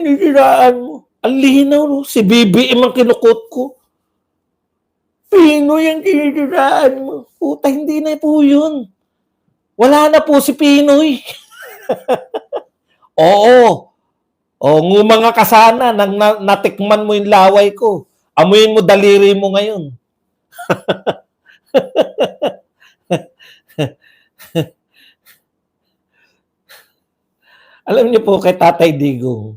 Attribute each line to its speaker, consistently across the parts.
Speaker 1: Hininiraan mo. Ang linaw, no? Si BBM ang kinukot ko. Pinoy ang hininiraan mo. Puta, hindi na po yun. Wala na po si Pinoy. Oo. O, ngumanga ka sana nang natikman mo yung laway ko. Amuyin mo daliri mo ngayon. Alam niyo po kay Tatay Digong,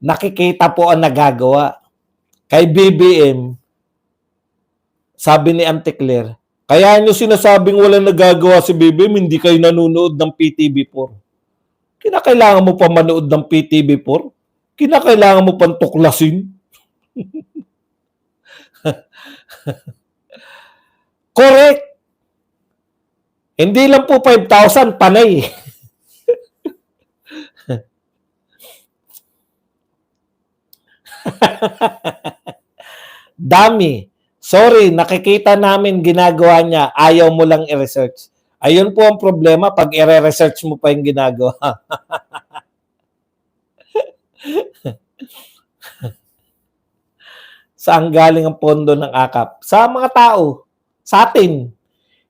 Speaker 1: nakikita po ang nagagawa. Kay BBM, sabi ni Auntie Claire, kaya nyo sinasabing walang nagagawa si BBM, hindi kayo nanonood ng PTV4. Kinakailangan mo pa manood ng PTV4? Kinakailangan mo pang tuklasin? Correct! Hindi lang po 5,000, panay. Dami. Sorry, nakikita namin ginagawa niya, ayaw mo lang i-research. Ayun po ang problema pag i-research mo pa yung ginagawa. Saan galing ang pondo ng AKAP? Sa mga tao, sa atin.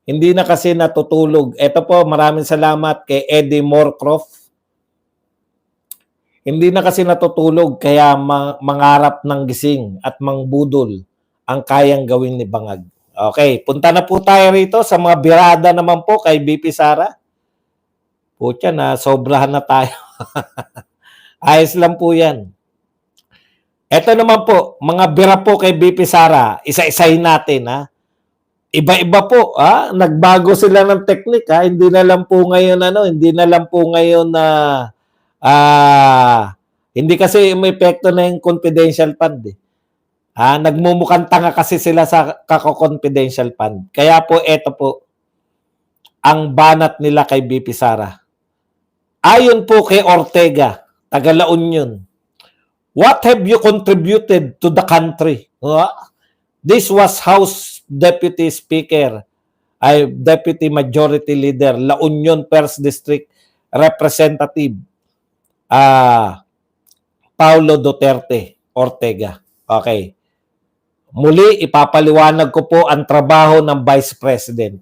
Speaker 1: Hindi na kasi natutulog. Ito po, maraming salamat kay Eddie Moorcroft. Hindi na kasi natutulog kaya mangarap ng gising at mangbudol ang kayang gawin ni Bangag. Okay, punta na po tayo rito sa mga birada naman po kay BP Sara. Putya na, sobrahan na tayo. Ayos lang po yan. Ito naman po, mga bira po kay BP Sara, isa-isahin natin ha. Iba-iba po, ha? Nagbago sila ng technique, ha? Hindi na lang po ngayon na hindi kasi may epekto na yung confidential fund eh. Nagmumukhang tanga kasi sila sa kako-confidential fund. Kaya po ito po ang banat nila kay BP Sara. Ayon po kay Ortega, taga La Union, what have you contributed to the country? This was House Deputy Speaker, Deputy Majority Leader, La Union 1st District Representative, Paulo Duterte Ortega. Okay. Muli, ipapaliwanag ko po ang trabaho ng Vice President.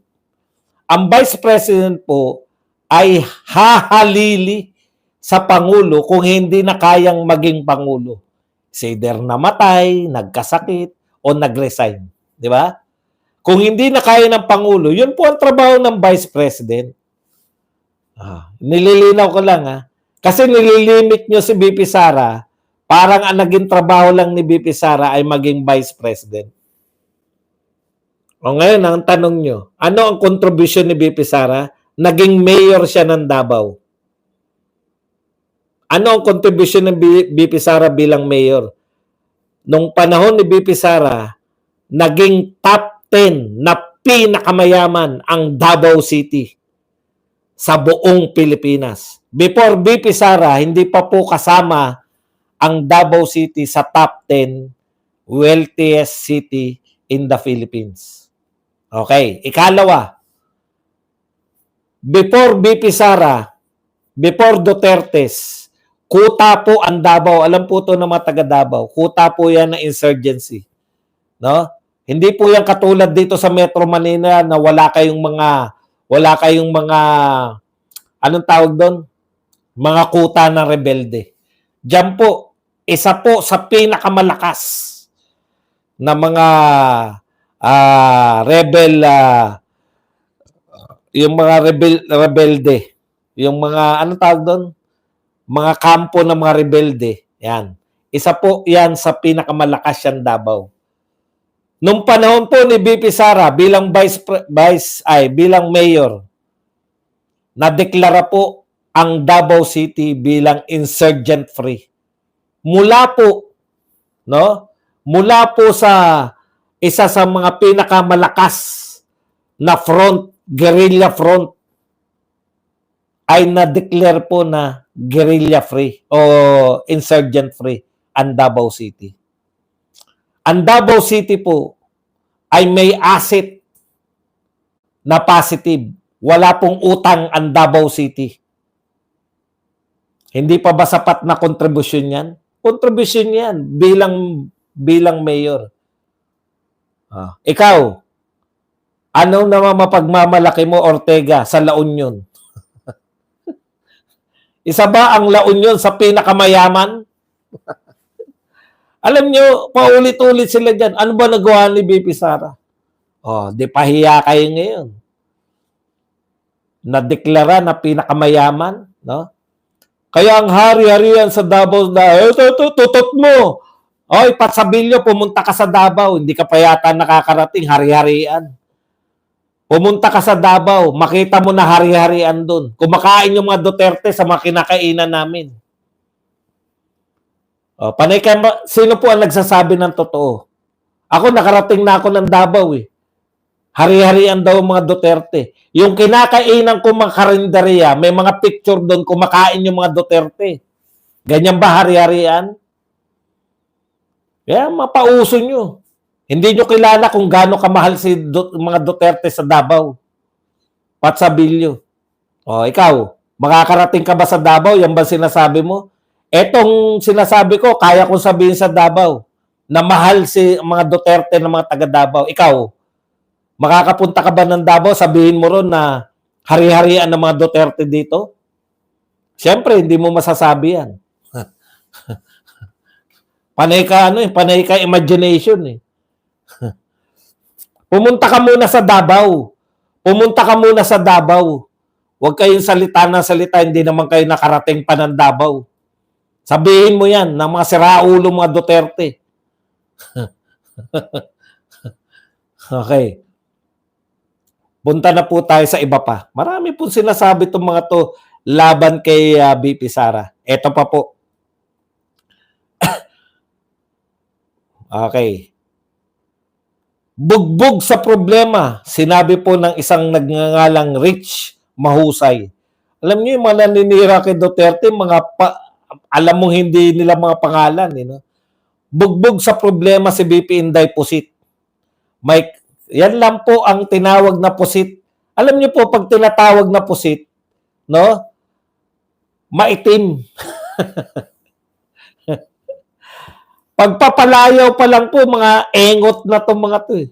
Speaker 1: Ang Vice President po ay hahalili sa Pangulo kung hindi na kayang maging Pangulo. Either namatay, nagkasakit, o nag-resign. Di ba? Kung hindi na kaya ng Pangulo, yun po ang trabaho ng Vice President. Nililinaw ko lang ha. Kasi nililimit nyo si BP Sara, parang ang naging trabaho lang ni BP Sara ay maging Vice President. O ngayon, ang tanong nyo, ano ang contribution ni BP Sara? Naging mayor siya ng Davao. Ano ang contribution ng BP Sara bilang mayor? Nung panahon ni BP Sara, naging top 10 na pinakamayaman ang Davao City sa buong Pilipinas. Before BP Sara, hindi pa po kasama ang Davao City sa top 10 wealthiest city in the Philippines. Okay, ikalawa, before BP Sara, before Duterte's, kuta po ang Davao. Alam po ito ng mga taga Davao. Kuta po yan ng insurgency. No? Hindi po yan katulad dito sa Metro Manila na wala kayong mga anong tawag doon? Mga kuta ng rebelde. Diyan po, isa po sa pinakamalakas na mga yung mga rebelde. Yung mga anong tawag doon? Mga kampo ng mga rebelde. Yan. Isa po yan sa pinakamalakas yan Davao. Nung panahon po ni BP Sara bilang bilang mayor, nadeklara po ang Davao City bilang insurgent free. Mula po sa isa sa mga pinakamalakas na front, guerrilla front, ay na-declare po na guerrilla free o insurgent free ang Davao City. Ang Davao City po ay may asset na positive. Wala pong utang ang Davao City. Hindi pa ba sapat na kontribusyon yan? Kontribusyon yan bilang mayor. Ikaw, ano naman mapagmamalaki mo, Ortega, sa La Union? Isa ba ang La Union sa pinakamayaman? Alam nyo, paulit-ulit sila dyan. Ano ba nagawa ni BP Sara? Di pahiya kayo ngayon. Nadeklara na pinakamayaman, no? Kaya ang hari-harian sa Davao na, tutot mo. Oy, Patsabilyo, pumunta ka sa Davao. Hindi ka pa yata nakakarating, hari-harian. Pumunta ka sa Davao, makita mo na hari-harian doon. Kumakain yung mga Duterte sa mga kinakainan namin. Panay kayo, sino po ang nagsasabi ng totoo? Ako, nakarating na ako ng Davao eh. Hari-harian daw mga Duterte. Yung kinakainan ko mga karinderya, may mga picture doon, kumakain yung mga Duterte. Ganyan ba hari-harian? Kaya mapauso nyo. Hindi nyo kilala kung gaano kamahal si mga Duterte sa Davao. Patsabilyo. Ikaw, makakarating ka ba sa Davao? Yan ba sinasabi mo? Etong sinasabi ko, kaya kong sabihin sa Davao na mahal si mga Duterte ng mga taga Davao. Ikaw, makakapunta ka ba ng Davao? Sabihin mo ron na hari-harian ng mga Duterte dito? Siyempre, hindi mo masasabi yan. Panay ka imagination eh. Pumunta ka muna sa Davao. Huwag kayong salita ng salita, hindi naman kayo nakarating pa ng Davao. Sabihin mo yan ng mga siraulo mga Duterte. Okay. Punta na po tayo sa iba pa. Marami po sinasabi itong mga to laban kay BP Sara. Ito pa po. Okay. Bugbog sa problema, sinabi po ng isang nagngangalang Rich Mahusay. Alam niyo yung mga naninira kay Duterte, alam mong hindi nila mga pangalan. No? Bugbog sa problema si BP Inday Pusit. Yan lang po ang tinawag na pusit. Alam niyo po, pag tinatawag na pusit, no? Maitim. Pagpapalayaw pa lang po, mga engot na itong mga to eh.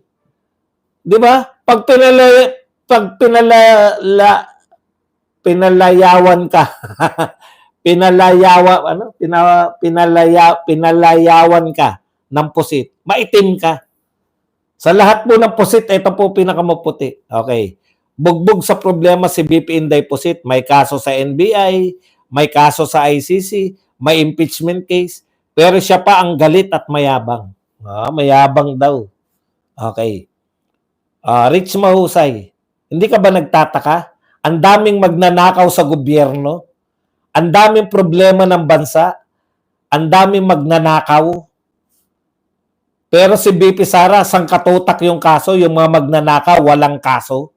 Speaker 1: Di ba? Pag pinalayawan ka, pinalayawan ka ng pusit, maitim ka. Sa lahat po ng pusit, ito po pinakamaputi. Okay. Bugbog sa problema si BP Inday Pusit. May kaso sa NBI, may kaso sa ICC, may impeachment case, pero siya pa ang galit at mayabang. Mayabang daw. Okay. Rich Mahusay, hindi ka ba nagtataka? Ang daming magnanakaw sa gobyerno, ang daming problema ng bansa, ang daming magnanakaw. Pero si BP Sara, sangkatutak yung kaso, yung mga magnanakaw, walang kaso.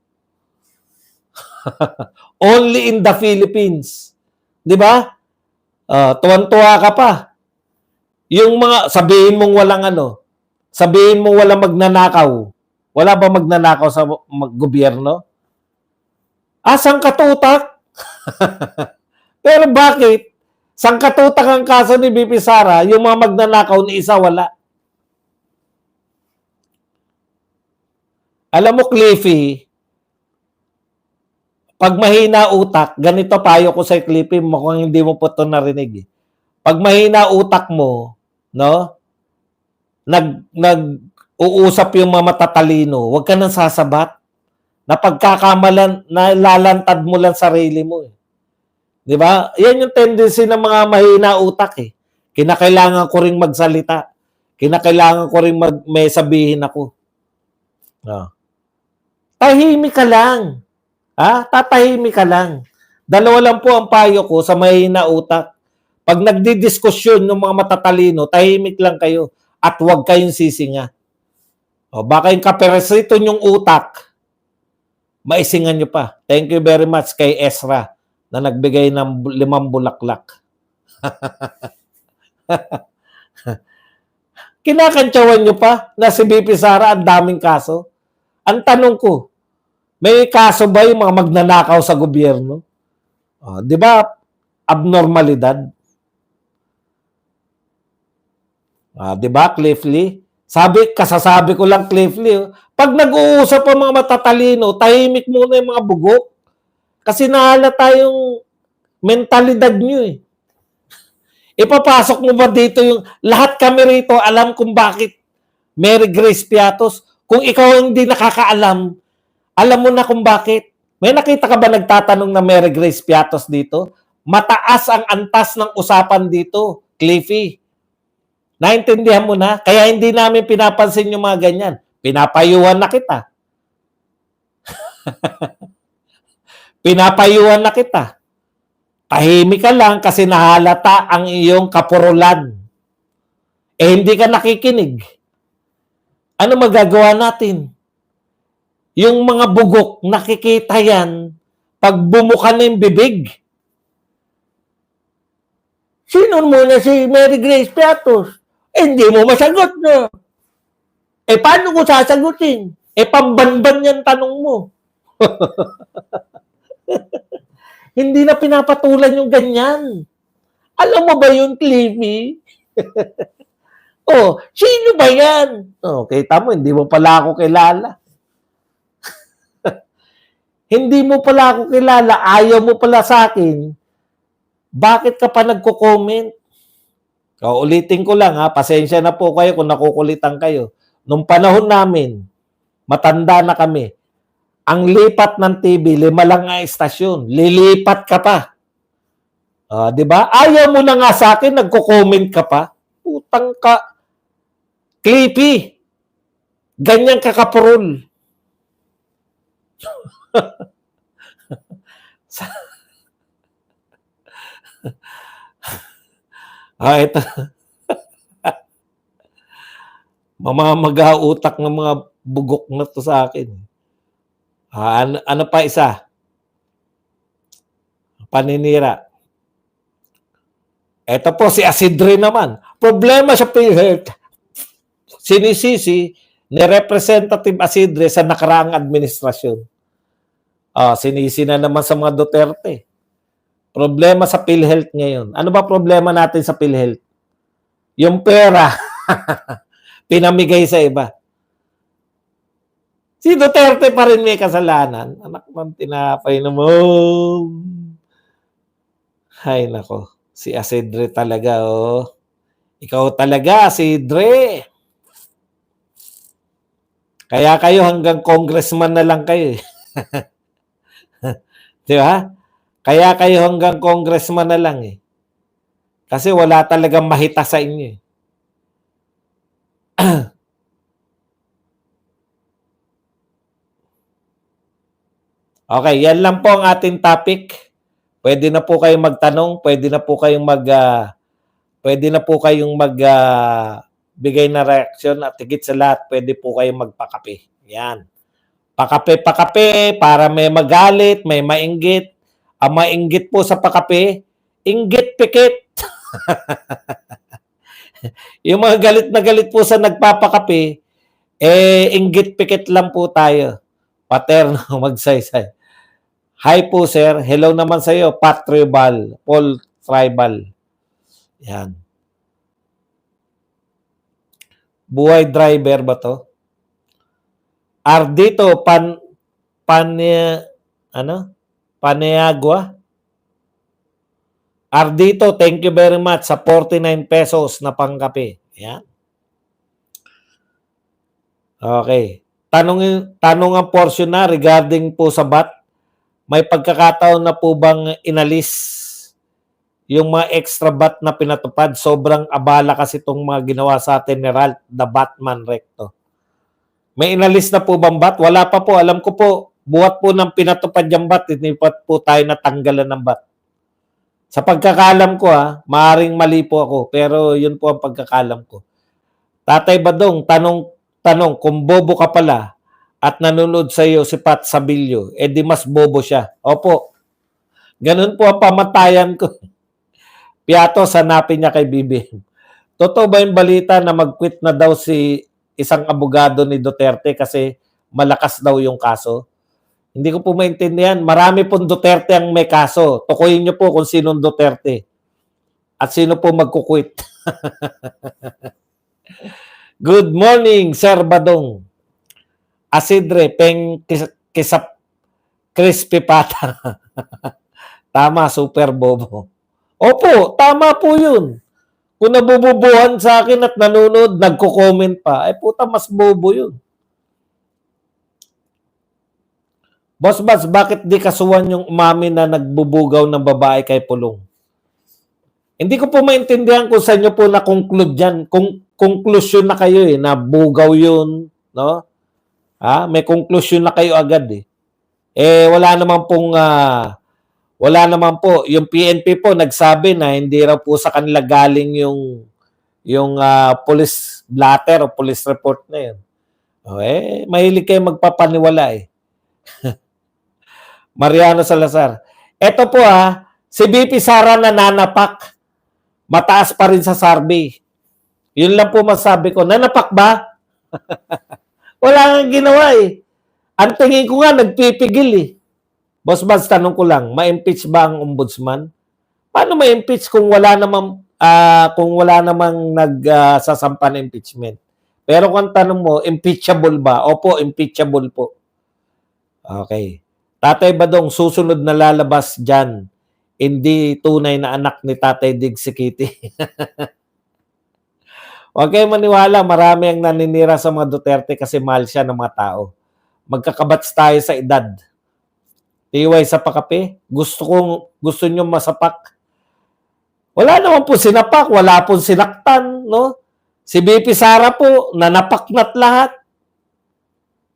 Speaker 1: Only in the Philippines. Di ba? Tuwan-tuwa ka pa. Yung mga, sabihin mong walang magnanakaw. Wala ba magnanakaw sa gobyerno? Sangkatutak? Pero bakit? Sangkatutak ang kaso ni BP Sara, yung mga magnanakaw ni isa wala. Alam mo, Cliffy, pag mahina utak, ganito payo ko sa Cliffy, mukhang hindi mo po ito narinig. Pag mahina utak mo, no, nag-uusap yung mga matatalino, huwag ka nang sasabat. Na pagkakamalan, nalalantad mo lang sarili mo. Di ba? Yan yung tendency ng mga mahina utak eh. Kinakailangan ko ring magsalita. Kinakailangan ko ring may sabihin ako. Tahimik ka lang. Tatahimik ka lang. Dalawa lang po ang payo ko sa mahina utak. Pag nagdidiskusyon ng mga matatalino, tahimik lang kayo at huwag kayong sisinga. Baka yung kaperesito yung utak, maisingan nyo pa. Thank you very much kay Ezra na nagbigay ng 5 bulaklak. Kinakantsawan nyo pa na si BP Sara ang daming kaso. Ang tanong ko, may kaso ba yung mga magnanakaw sa gobyerno? Di ba? abnormalidad. Di ba, Cliff Lee? Kasasabi ko lang, Cliff Lee, pag nag-uusap ang mga matatalino, tahimik muna yung mga bugok. Kasi nahalata yung mentalidad nyo eh. Ipapasok mo ba dito yung lahat kami rito alam kung bakit Mary Grace Piatos? Kung ikaw hindi nakakaalam, alam mo na kung bakit. May nakita ka ba nagtatanong na Mary Grace Piatos dito? Mataas ang antas ng usapan dito, Cliffy. Naintindihan mo na? Kaya hindi namin pinapansin yung mga ganyan. Pinapayuhan na kita. Pinapayuhan na kita. Tahimik ka lang kasi nahalata ang iyong kapurulan. Hindi ka nakikinig. Ano magagawa natin? Yung mga bugok, nakikita yan pag bumuka na yung bibig. Sino muna si Mary Grace Piatos? Hindi mo masagot na. Paano ko sasagutin? Pambanban yan tanong mo. Hindi na pinapatulan yung ganyan. Alam mo ba yung Cliffy? Sino ba yan? Kita mo, hindi mo pala ako kilala. Hindi mo pala ako kilala, ayaw mo pala sa akin. Bakit ka pa nagko-comment? Ulitin ko lang pasensya na po kayo kung nakukulitan kayo. Nung panahon namin, matanda na kami, ang lipat ng TV, 5 lang ang estasyon. Lilipat ka pa. Di ba? Ayaw mo na nga sa akin, nagko-comment ka pa. Utang ka. Clippy. Ganyan ka kapurol. Ito. Mamamaga utak ng mga bugok na to sa akin. Ano pa isa? Paninira. Ito po si Asidre naman. Problema sa PhilHealth. Sinisisi ni Representative Asidre sa nakaraang administrasyon. Sinisi na naman sa mga Duterte. Problema sa PhilHealth ngayon. Ano ba problema natin sa PhilHealth? Yung pera pinamigay sa iba. Si Duterte pa rin may kasalanan. Anak ng tinapay naman. Ay, nako. Si Asidre talaga, Ikaw talaga, Asidre. Kaya kayo hanggang congressman na lang kayo. Di ba? Kaya kayo hanggang congressman na lang Kasi wala talagang mahita sa inyo Okay, yan lang po ang ating topic. Pwede na po kayong magtanong, pwede na po kayong bigay na reaksyon at higit sa lahat, pwede po kayong magpakape. Yan. Pakape para may magalit, may mainggit. Ang mainggit po sa pakape, inggit pikit. Yung mga galit na galit po sa nagpapakape, inggit pikit lang po tayo. Paterno magsaysay. Hi po sir, hello naman sa iyo, Pat Tribal, Paul Tribal. Yan. Buhay driver ba to? Ardito Paniagua. Ardito, thank you very much sa 49 pesos na pangkape. Yan. Okay. Tanong ang portion na regarding po sa BAT. May pagkakataon na po bang inalis yung mga extra BAT na pinatupad? Sobrang abala kasi itong mga ginawa sa atin ni Ralph, the Batman Recto. May inalis na po bang BAT? Wala pa po. Alam ko po, buhat po ng pinatupad yung BAT, hindi pa po tayo natanggalan ng BAT. Sa pagkakalam ko maaaring mali po ako, pero yun po ang pagkakalam ko. Tatay Badong, tanong, kung bobo ka pala at nanonood sa iyo si Pat Sabilio, di mas bobo siya. Opo. Ganun po ang pamatayan ko. Piatos, hanapin niya kay BBM. Totoo ba yung balita na mag-quit na daw si isang abogado ni Duterte kasi malakas daw yung kaso? Hindi ko po maintindihan. Marami pong Duterte ang may kaso. Tukuyin niyo po kung sinong Duterte. At sino po magkukwit. Good morning, Sir Badong. Asidre, peng kisap crispy pata. Tama, super bobo. Opo, tama po yun. Kung nabububuhan sa akin at nanonood, nagko-comment pa, ay puta, mas bobo yun. Boss Bats, bakit di kasuhan yung umamin na nagbubugaw ng babae kay Pulong? Hindi ko po maintindihan kung saan nyo po na-conclude dyan. Kung conclusion na kayo na bugaw yun, no? May conclusion na kayo agad wala naman po. Yung PNP po nagsabi na hindi raw po sa kanila galing yung police blatter o police report na yun. Mahilig kayo magpapaniwala Mariano Salazar. Ito po si BP Sara nananapak. Mataas pa rin sa survey. Yun lang po masabi ko. Nanapak ba? Wala kang ginawa Ang tingin ko nga, nagpipigil Boss Baz, tanong ko lang, ma-impeach ba ang ombudsman? Paano ma-impeach kung wala namang nagsasampa ng impeachment? Pero kung tanong mo, impeachable ba? Opo, impeachable po. Okay. Tatay Badong, susunod na lalabas dyan, hindi tunay na anak ni Tatay Dig si Kitty. Huwag kayo maniwala, marami ang naninira sa mga Duterte kasi mahal siya ng mga tao. Magkakabats tayo sa edad. Tiway sa pakape, gusto nyo masapak. Wala naman po sinapak, wala po sinaktan, no? Si BP Sara po, nanapaknat lahat.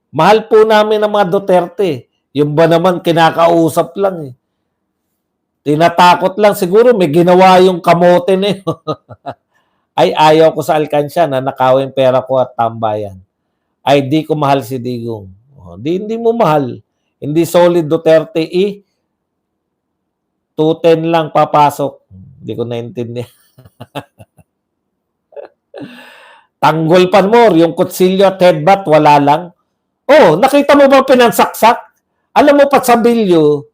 Speaker 1: Mahal po namin ang mga Duterte. Yung ba naman, kinakausap lang Tinatakot lang. Siguro may ginawa yung kamote na Ay, ayaw ko sa alkansya na nakawin pera ko at tambayan. Ay, di ko mahal si Digong. Hindi mo mahal. Hindi solid Duterte 210 lang papasok. Hindi ko naintindihan. Tanggol pa more, yung kutsilyo at headbutt, wala lang. Nakita mo ba pinansaksak? Alam mo pa sa bilyo,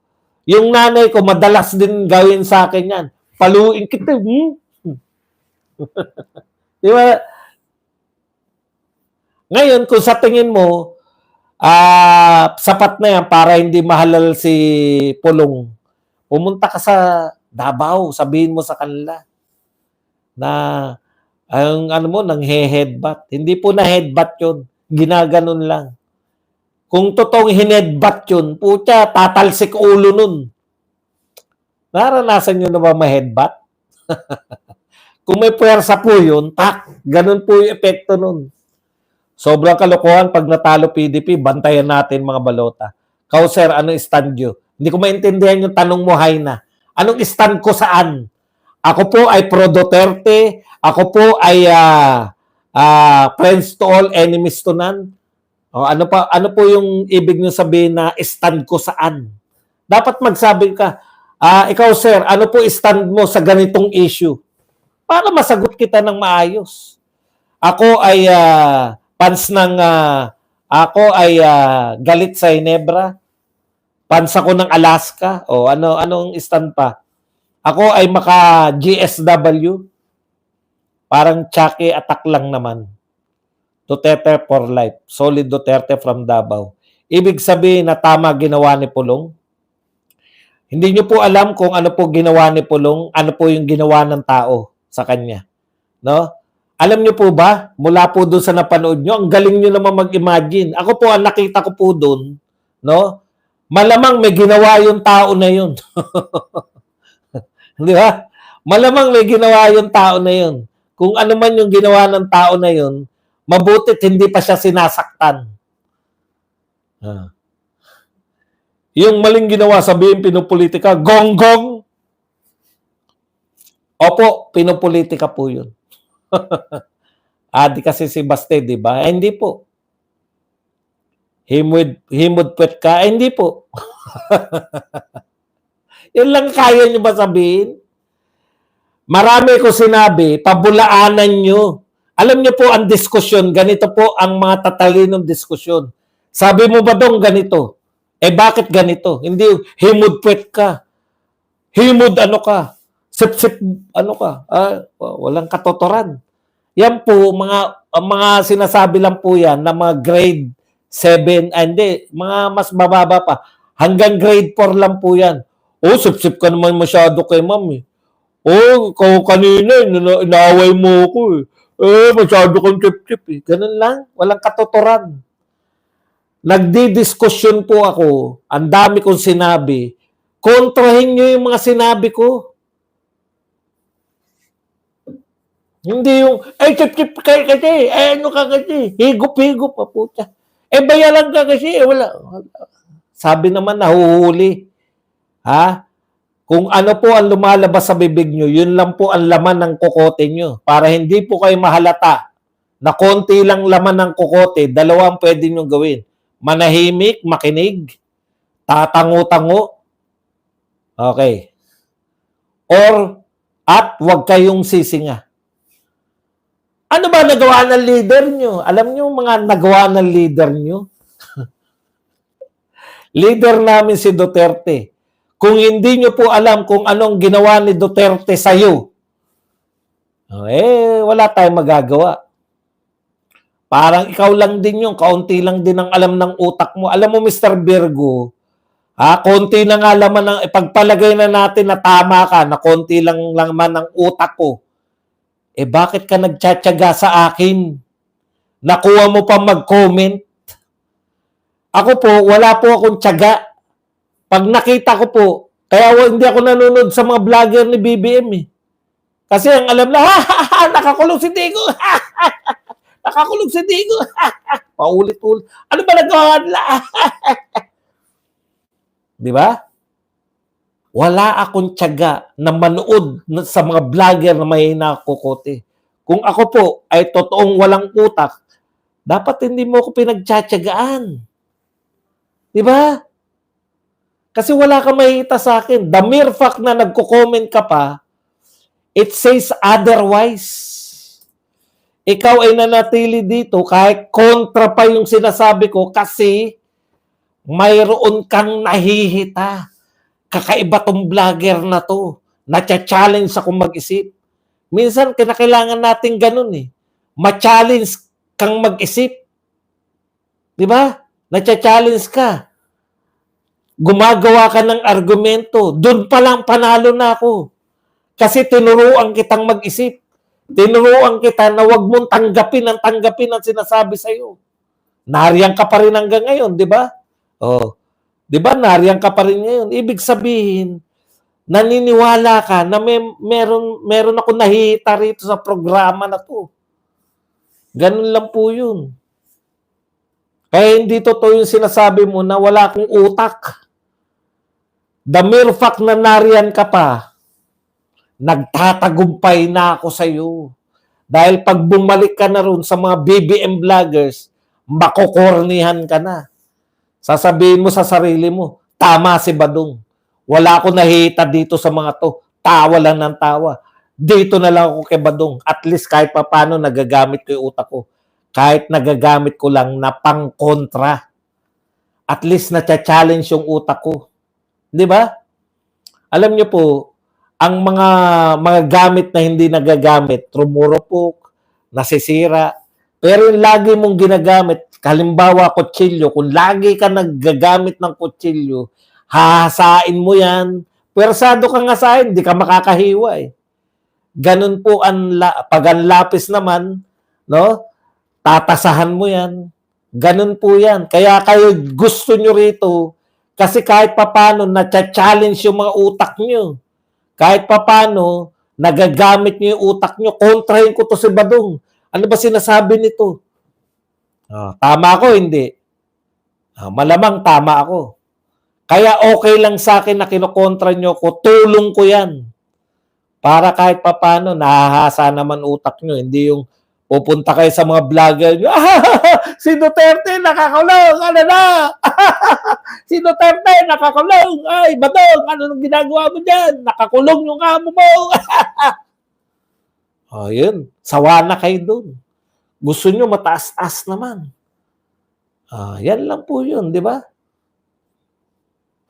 Speaker 1: yung nanay ko madalas din gawin sa akin yan. Paluin kita. Di ba? Ngayon, kung sa tingin mo, sapat na yan para hindi mahalal si Pulong, pumunta ka sa Davao, sabihin mo sa kanila na ang nang headbutt. Hindi po na headbutt yun. Ginaganon lang. Kung totoong hinedbutt yun, pucha, tatalsik ulo nun. Naranasan nyo na ba ma-headbutt? Kung may puwersa po yun, ganun po yung epekto nun. Sobrang kalokohan pag natalo PDP, bantayan natin mga balota. Kau sir, anong stand nyo? Hindi ko maintindihan yung tanong mo, Haina. Anong stand ko saan? Ako po ay pro Duterte. Ako po ay friends to all, enemies to none. Ano po yung ibig nyo sabihin na stand ko saan? Dapat magsabi ka, ikaw sir, ano po stand mo sa ganitong issue? Para masagot kita ng maayos. Ako ay galit sa Ginebra. Fans ako ng Alaska. Anong stand pa? Ako ay maka GSW. Parang Chucky attack lang naman. Duterte for life. Solid Duterte from Davao. Ibig sabihin na tama ginawa ni Pulong. Hindi nyo po alam kung ano po ginawa ni Pulong, ano po yung ginawa ng tao sa kanya. No? Alam niyo po ba, mula po doon sa napanood nyo, ang galing nyo naman mag-imagine. Ako po, ang nakita ko po doon, no? Malamang may ginawa yung tao na yun. Di ba? Malamang may ginawa yung tao na yun. Kung ano man yung ginawa ng tao na yun, mabutit hindi pa siya sinasaktan. Yung maling ginawa, sabihin pinupolitika, gonggong. Opo, pinupolitika po yun. Di kasi si Baste, di ba? Hindi po. Himod puwet ka? Hindi po. Yun lang kaya nyo ba sabihin? Marami ko sinabi, pabulaanan nyo. Alam nyo po ang diskusyon, ganito po ang mga tatalinong diskusyon. Sabi mo ba dong ganito? Eh bakit ganito? Hindi yung himod puwet ka, himod ano ka, sip-sip ano ka, walang katotoran. Yan po, mga sinasabi lang po yan na mga grade 7, hindi, mga mas bababa pa. Hanggang grade 4 lang po yan. Oh, sip-sip ka naman masyado kay ma'am eh. Oh, kanina, inaaway mo ako eh. Masyado kang sip-sip eh. Ganun lang, walang katotoran. Nagdidiskusyon po ako, ang dami kong sinabi, kontrahin nyo yung mga sinabi ko. Hindi yung, chip-chip ka kasi, ano ka kasi, higop-higop pa puta. Bayaran ka kasi, wala. Sabi naman, nahuhuli. Ha? Kung ano po ang lumalabas sa bibig nyo, yun lang po ang laman ng kokote nyo. Para hindi po kayo mahalata na konti lang laman ng kokote, dalawa ang pwede nyo gawin. Manahimik, makinig, tatango-tango, okay. At wag kayong sisinga. Ano ba nagawa ng leader nyo? Alam nyo mga nagawa ng leader nyo? Leader namin si Duterte. Kung hindi nyo po alam kung anong ginawa ni Duterte sa'yo, wala tayong magagawa. Parang ikaw lang din yung, kaunti lang din ang alam ng utak mo. Alam mo, Mr. Virgo, konti na nga laman ng, ipagpalagay na natin na tama ka, na konti lang laman ng utak ko. Bakit ka nagtsatsaga sa akin? Nakuha mo pa mag-comment? Ako po, wala po akong tiyaga. Pag nakita ko po, kaya hindi ako nanonood sa mga vlogger ni BBM eh. Kasi ang alam na, nakakulong si Digo. Nakakulong si Digo. Paulit-ulit. Ano ba nagawa nila? Di ba? Wala akong tiyaga na manood sa mga vlogger na may nakukote. Kung ako po ay totoong walang utak, dapat hindi mo ako pinagtsatsagaan. Di ba? Kasi wala kang makikita sa akin. The mere fact na nagko-comment ka pa, it says otherwise. Ikaw ay nanatili dito kahit kontra pa yung sinasabi ko kasi mayroon kang nahihita. Kakaiba tong vlogger na to. Nacha-challenge ako mag-isip. Minsan, kinakailangan natin ganun eh. Ma-challenge kang mag-isip. Di ba? Nacha-challenge ka. Gumagawa ka ng argumento. Doon pa lang panalo na ako. Kasi tinuruan kitang mag-isip. Tinuruan kita na wag mong tanggapin ang sinasabi sa'yo. Nariyan ka pa rin hanggang ngayon, di ba? Oh. Di ba, nariyan ka pa rin ngayon. Ibig sabihin, naniniwala ka na meron ako nahihita rito sa programa na to. Ganun lang po yun. Kaya hindi totoo yung sinasabi mo na wala akong utak. The mere fact na nariyan ka pa, nagtatagumpay na ako sa'yo. Dahil pag bumalik ka na ron sa mga BBM vloggers, makokornihan ka na. Sasabihin mo sa sarili mo, tama si Badong. Wala ako nahihita dito sa mga to. Tawa lang ng tawa. Dito na lang ako kay Badong. At least kahit paano nagagamit ko yung utak ko. Kahit nagagamit ko lang na pang-kontra. At least na-challenge yung utak ko. Di ba? Alam niyo po, ang mga gamit na hindi nagagamit, trumurupok, nasisira. Pero yung lagi mong ginagamit, halimbawa, kutsilyo, kung lagi ka naggagamit ng kutsilyo, hahasain mo yan. Pwersado kang hasain, di ka makakahiwa eh. Ganun po pag ang lapis naman, no? Tatasahan mo yan. Ganun po yan. Kaya kayo gusto nyo rito, kasi kahit papano, na-challenge yung mga utak nyo. Kahit papano, nagagamit nyo yung utak nyo. Kontrahin ko to si Badong. Ano ba sinasabi nito? Tama ako, hindi. Malamang tama ako. Kaya okay lang sa akin na kinokontra nyo ko, tulong ko yan. Para kahit papano, nahahasa naman utak nyo. Hindi yung pupunta kayo sa mga vlogger nyo, si Duterte nakakulong, ano na? Si Duterte nakakulong, ay Badong, ano nang ginagawa mo dyan? Nakakulong yung amo mo. Yun, sawa na kayo dun. Gusto nyo mataas-as naman. Yan lang po yun, di ba?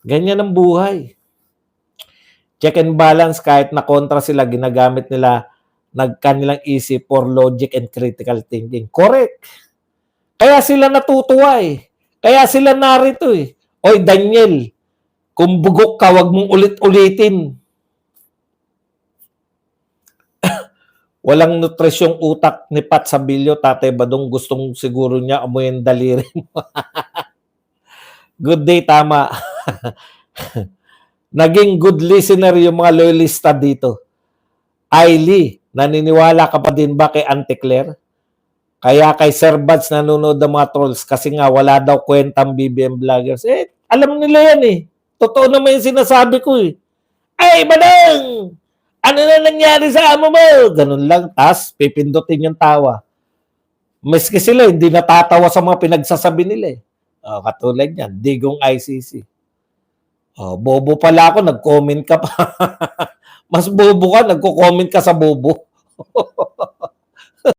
Speaker 1: Ganyan ang buhay. Check and balance, kahit na kontra sila, ginagamit nila kanilang isip for logic and critical thinking. Correct. Kaya sila natutuwa eh. Kaya sila narito eh. Oy, Daniel, kung bugok ka, wag mong ulit-ulitin. Walang nutrisyong utak ni Pat Sabilio, Tatay Badong, gustong siguro niya amoy ang daliri mo. Good day, tama. Naging good listener yung mga loyalista dito. Ailey, naniniwala ka pa din ba kay Auntie Claire? Kaya kay Sir Buds nanonood ng mga trolls kasi nga wala daw kwentang BBM vloggers. Eh, alam nila yan eh. Totoo naman yung sinasabi ko eh. Ay, Badang! Ano na nangyari sa amo mo? Ganun lang. Tas, pipindutin yung tawa. Maski sila, hindi natatawa sa mga pinagsasabi nila eh. Oh, katulad yan, Digong ICC. Oh, bobo pala ako, nag-comment ka pa. Mas bobo ka, nagko-comment ka sa bobo.